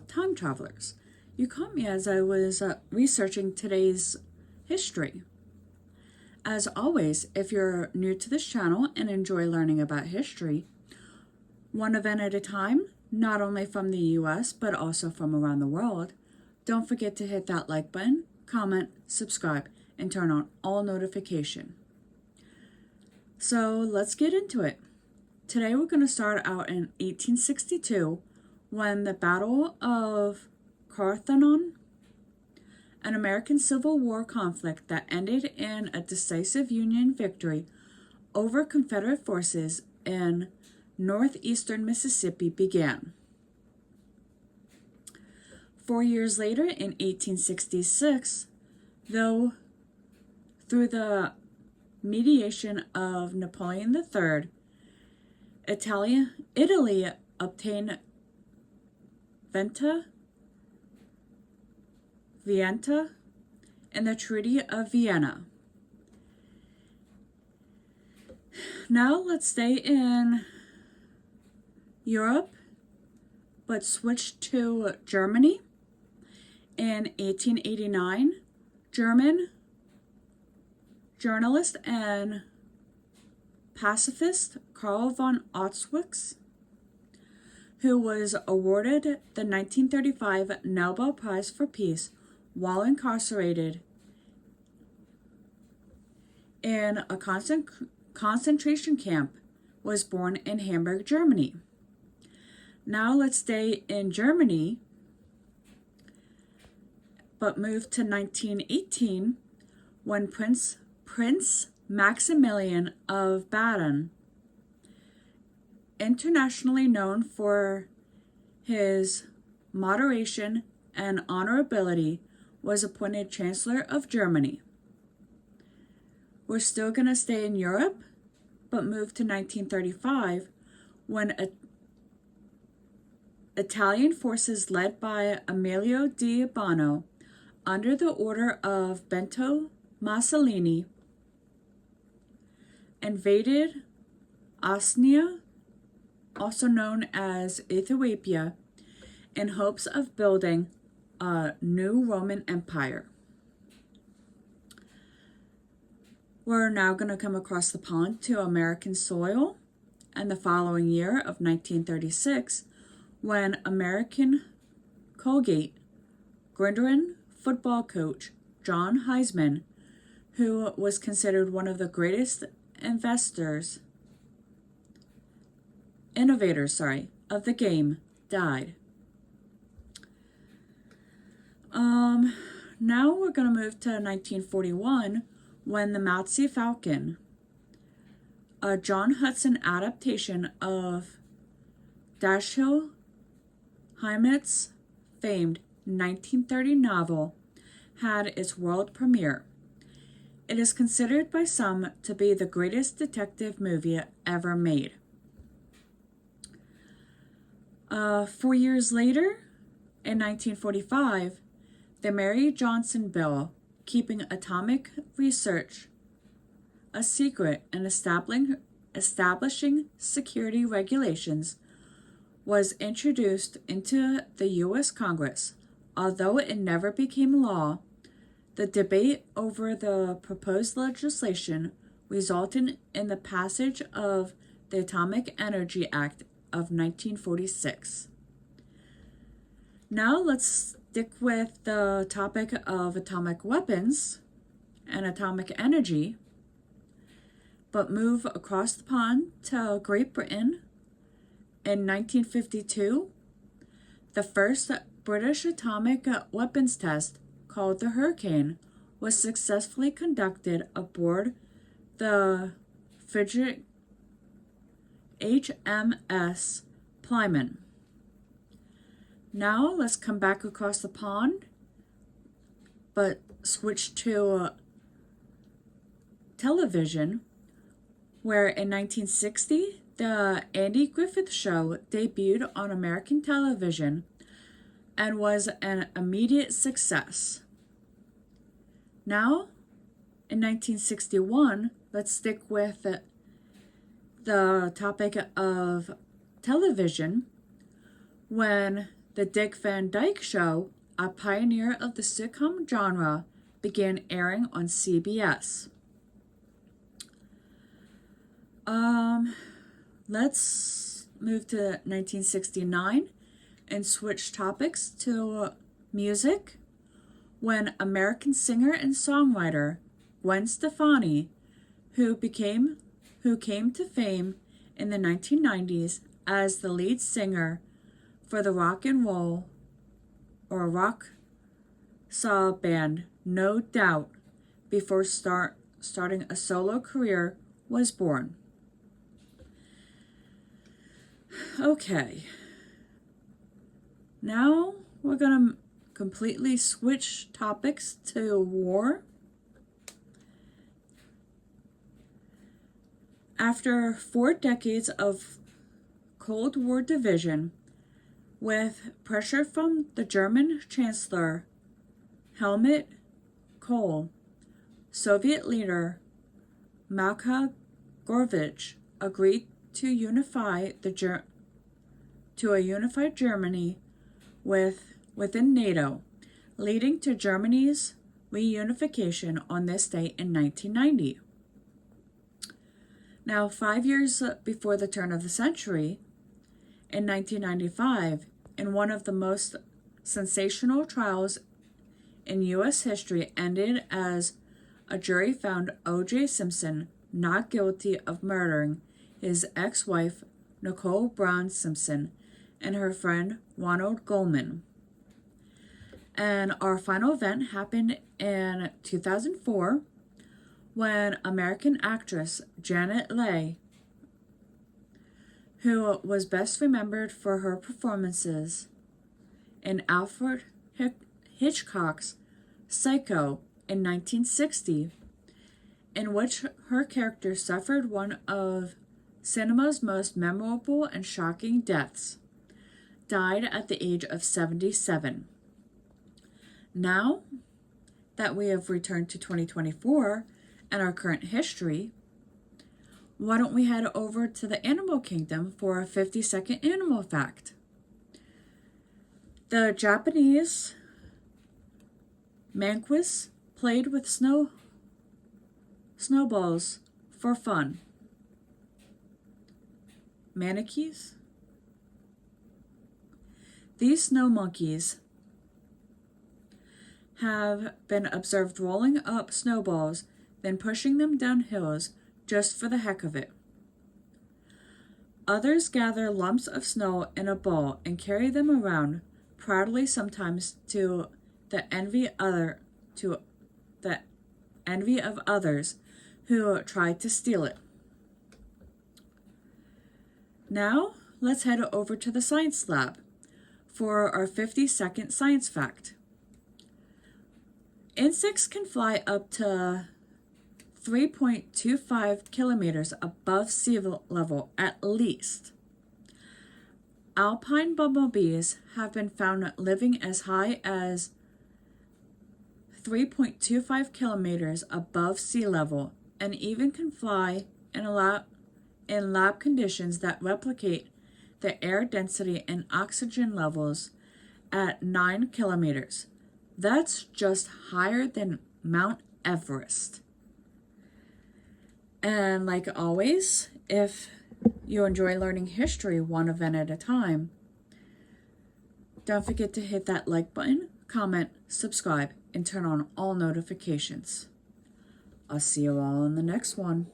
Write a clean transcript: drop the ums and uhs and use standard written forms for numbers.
time travelers. You caught me as I was researching today's history. As always, if you're new to this channel and enjoy learning about history, one event at a time, not only from the US, but also from around the world, don't forget to hit that like button, comment, subscribe, and turn on all notifications. So let's get into it. Today we're going to start out in 1862 when the Battle of Carthanon, an American Civil War conflict that ended in a decisive Union victory over Confederate forces in northeastern Mississippi, began. 4 years later, in 1866, though through the mediation of Napoleon III, Italy obtained Venta and the Treaty of Vienna. Now let's stay in Europe, but switch to Germany. In 1889, German journalist and pacifist Karl von Auschwitz, who was awarded the 1935 Nobel Prize for Peace while incarcerated in a concentration camp, was born in Hamburg, Germany. Now let's stay in Germany, but move to 1918 when Prince Maximilian of Baden, internationally known for his moderation and honorability, was appointed Chancellor of Germany. We're still going to stay in Europe, but move to 1935 when Italian forces led by Emilio di Bono, under the order of Benito Mussolini, invaded Osnia, also known as Ethiopia, in hopes of building a new Roman Empire. We're now going to come across the pond to American soil, and the following year of 1936, when American Colgate Gridiron football coach John Heisman, who was considered one of the greatest innovators of the game, died. Now we're going to move to 1941 when the Maltese Falcon, a John Hudson adaptation of Dashiell Hammett's famed 1930 novel, had its world premiere. It is considered by some to be the greatest detective movie ever made. 4 years later, in 1945, the Mary Johnson Bill, keeping atomic research a secret and establishing security regulations, was introduced into the U.S. Congress. Although it never became law, the debate over the proposed legislation resulted in the passage of the Atomic Energy Act of 1946. Now let's stick with the topic of atomic weapons and atomic energy, but move across the pond to Great Britain. In 1952, the first British atomic weapons test, called the Hurricane, was successfully conducted aboard the frigate HMS Plymouth. Now let's come back across the pond, but switch to television, where in 1960, the Andy Griffith Show debuted on American television and was an immediate success. Now, in 1961, let's stick with the topic of television, when The Dick Van Dyke Show, a pioneer of the sitcom genre, began airing on CBS. Let's move to 1969 and switch topics to music, when American singer and songwriter Gwen Stefani, who came to fame in the 1990s as the lead singer for the rock band No Doubt before starting a solo career, was born. Okay, now we're going to completely switch topics to war. After 4 decades of Cold War division, with pressure from the German Chancellor Helmut Kohl, Soviet leader Mikhail Gorbachev agreed to a unified Germany within NATO, leading to Germany's reunification on this date in 1990. Now, 5 years before the turn of the century, in 1995, in one of the most sensational trials in U.S. history, ended as a jury found O.J. Simpson not guilty of murdering his ex-wife, Nicole Brown Simpson, and her friend, Ronald Goldman. And our final event happened in 2004, when American actress Janet Leigh, who was best remembered for her performances in Alfred Hitchcock's Psycho in 1960, in which her character suffered one of cinema's most memorable and shocking deaths, died at the age of 77. Now that we have returned to 2024 and our current history, why don't we head over to the animal kingdom for a 50-second animal fact? The Japanese manquis played with snowballs for fun. Manatees? These snow monkeys have been observed rolling up snowballs, then pushing them down hills just for the heck of it. Others gather lumps of snow in a ball and carry them around proudly, sometimes to the envy of others who try to steal it. Now, let's head over to the science lab for our 50-second science fact. Insects can fly up to 3.25 kilometers above sea level at least. Alpine bumblebees have been found living as high as 3.25 kilometers above sea level, and even can fly in lab conditions that replicate the air density and oxygen levels at 9 kilometers. That's just higher than Mount Everest. And like always, if you enjoy learning history one event at a time, don't forget to hit that like button, comment, subscribe, and turn on all notifications. I'll see you all in the next one.